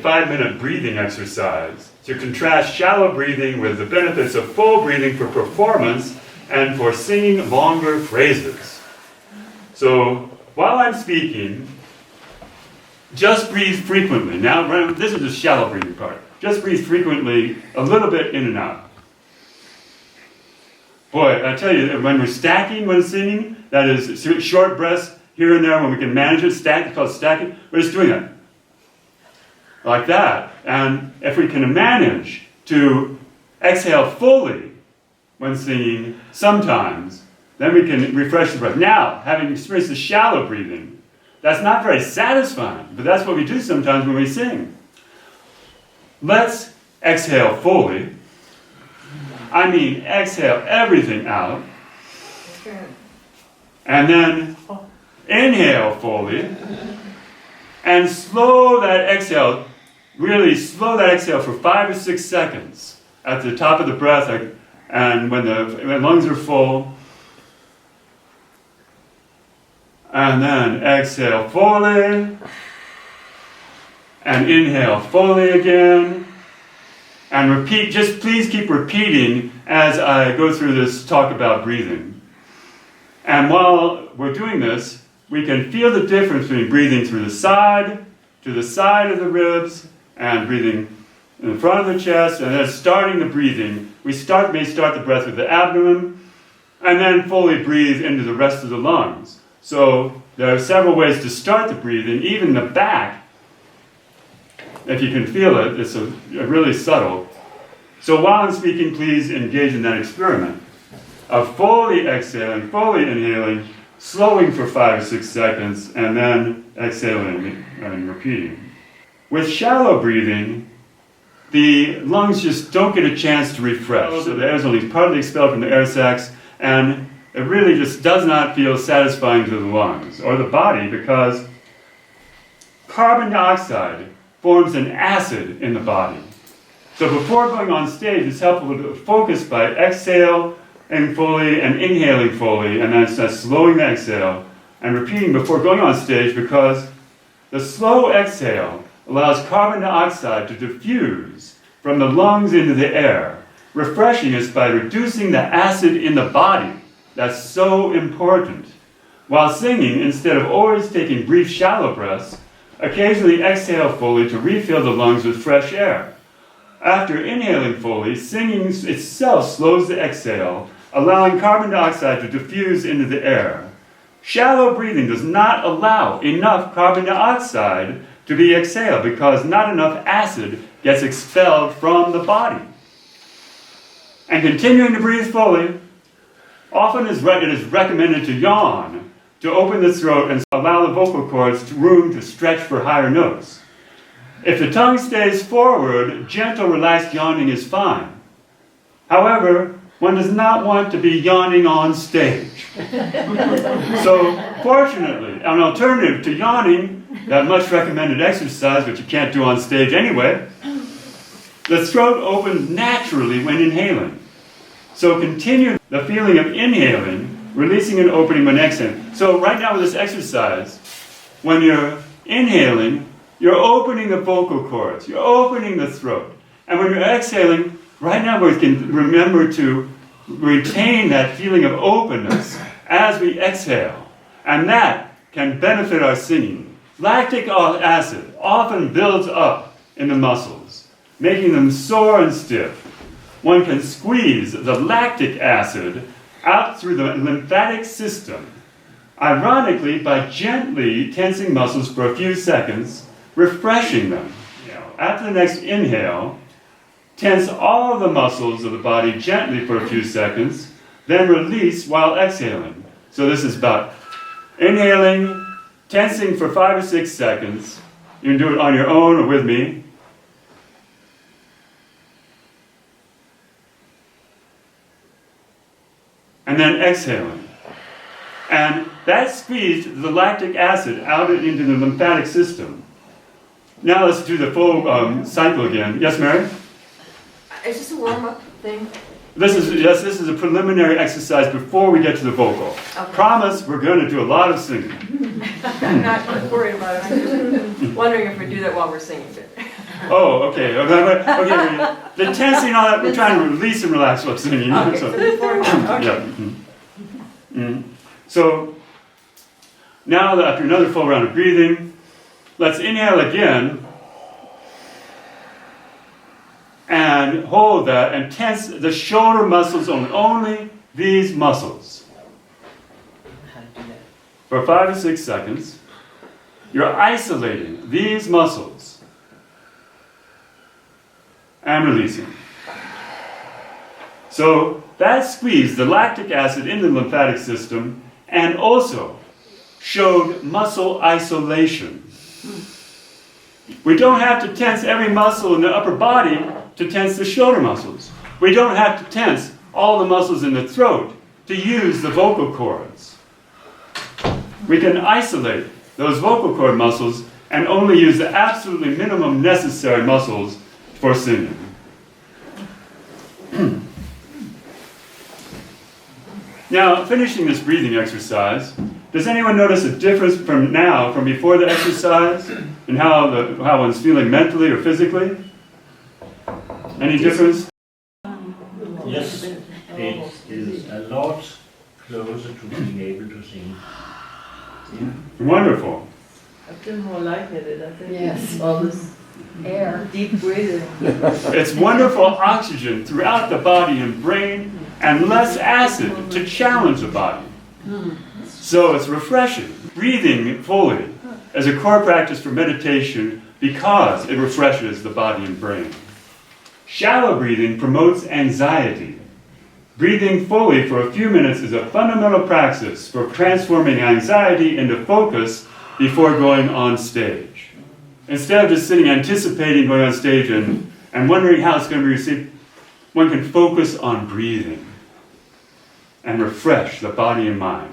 5-minute breathing exercise to contrast shallow breathing with the benefits of full breathing for performance and for singing longer phrases. So while I'm speaking, just breathe frequently. Now, this is the shallow breathing part. Just breathe frequently, a little bit in and out. Boy, I tell you, when we're stacking when singing, that is short breaths here and there when we can manage it, it's called stacking, we're just doing it. Like that. And if we can manage to exhale fully when singing, sometimes, then we can refresh the breath. Now, having experienced the shallow breathing, that's not very satisfying, but that's what we do sometimes when we sing. Let's exhale fully. I mean, exhale everything out. And then inhale fully. And slow that exhale, really slow that exhale for 5 or 6 seconds at the top of the breath, and when the lungs are full. And then exhale fully. And inhale fully again. And repeat, just please keep repeating as I go through this talk about breathing. And while we're doing this, we can feel the difference between breathing through the side, to the side of the ribs, and breathing in front of the chest, and then starting the breathing. We may start the breath with the abdomen, and then fully breathe into the rest of the lungs. So there are several ways to start the breathing, even the back. If you can feel it, it's really subtle. So while I'm speaking, please engage in that experiment of fully exhaling, fully inhaling, slowing for 5 or 6 seconds, and then exhaling and repeating. With shallow breathing, the lungs just don't get a chance to refresh. So the air is only partly expelled from the air sacs, and it really just does not feel satisfying to the lungs or the body because carbon dioxide forms an acid in the body. So before going on stage, it's helpful to focus by exhale and fully and inhaling fully, and then slowing the exhale and repeating before going on stage, because the slow exhale allows carbon dioxide to diffuse from the lungs into the air, refreshing us by reducing the acid in the body. That's so important. While singing, instead of always taking brief shallow breaths, occasionally exhale fully to refill the lungs with fresh air. After inhaling fully, singing itself slows the exhale, allowing carbon dioxide to diffuse into the air. Shallow breathing does not allow enough carbon dioxide to be exhaled because not enough acid gets expelled from the body. And continuing to breathe fully, often it is recommended to yawn, to open the throat and allow the vocal cords room to stretch for higher notes. If the tongue stays forward, gentle, relaxed yawning is fine. However, one does not want to be yawning on stage. So, fortunately, an alternative to yawning, that much recommended exercise, which you can't do on stage anyway, the throat opens naturally when inhaling. So continue the feeling of inhaling, releasing and opening when exhaling. So right now with this exercise, when you're inhaling, you're opening the vocal cords, you're opening the throat. And when you're exhaling, right now we can remember to retain that feeling of openness as we exhale. And that can benefit our singing. Lactic acid often builds up in the muscles, making them sore and stiff. One can squeeze the lactic acid out through the lymphatic system, ironically by gently tensing muscles for a few seconds, refreshing them. After the next inhale, tense all of the muscles of the body gently for a few seconds, then release while exhaling. So this is about inhaling, tensing for 5 or 6 seconds. You can do it on your own or with me. And then exhaling. And that squeezed the lactic acid out into the lymphatic system. Now let's do the full cycle again. Yes, Mary? Is this a warm-up thing? This is a preliminary exercise before we get to the vocal. Okay. Promise, we're going to do a lot of singing. I'm not worried about it. I'm just wondering if we do that while we're singing. Oh, okay. Okay. The tensing and all that, we're trying to release and relax what's in you. Okay, So, so before, okay. yeah. So now that after another full round of breathing, let's inhale again and hold that and tense the shoulder muscles only these muscles. For 5 to 6 seconds, you're isolating these muscles and releasing. So that squeezed the lactic acid in the lymphatic system and also showed muscle isolation. We don't have to tense every muscle in the upper body to tense the shoulder muscles. We don't have to tense all the muscles in the throat to use the vocal cords. We can isolate those vocal cord muscles and only use the absolutely minimum necessary muscles for singing. Now, finishing this breathing exercise, does anyone notice a difference from before the exercise, and how one's feeling mentally or physically? Any difference? Yes, it is a lot closer to being able to sing. Wonderful. I feel more lightheaded, I think. Yes. All this Air. deep breathing. It's wonderful oxygen throughout the body and brain, and less acid to challenge the body. So it's refreshing. Breathing fully as a core practice for meditation because it refreshes the body and brain. Shallow breathing promotes anxiety. Breathing fully for a few minutes is a fundamental practice for transforming anxiety into focus before going on stage. Instead of just sitting anticipating going on stage and wondering how it's going to be received, one can focus on breathing and refresh the body and mind.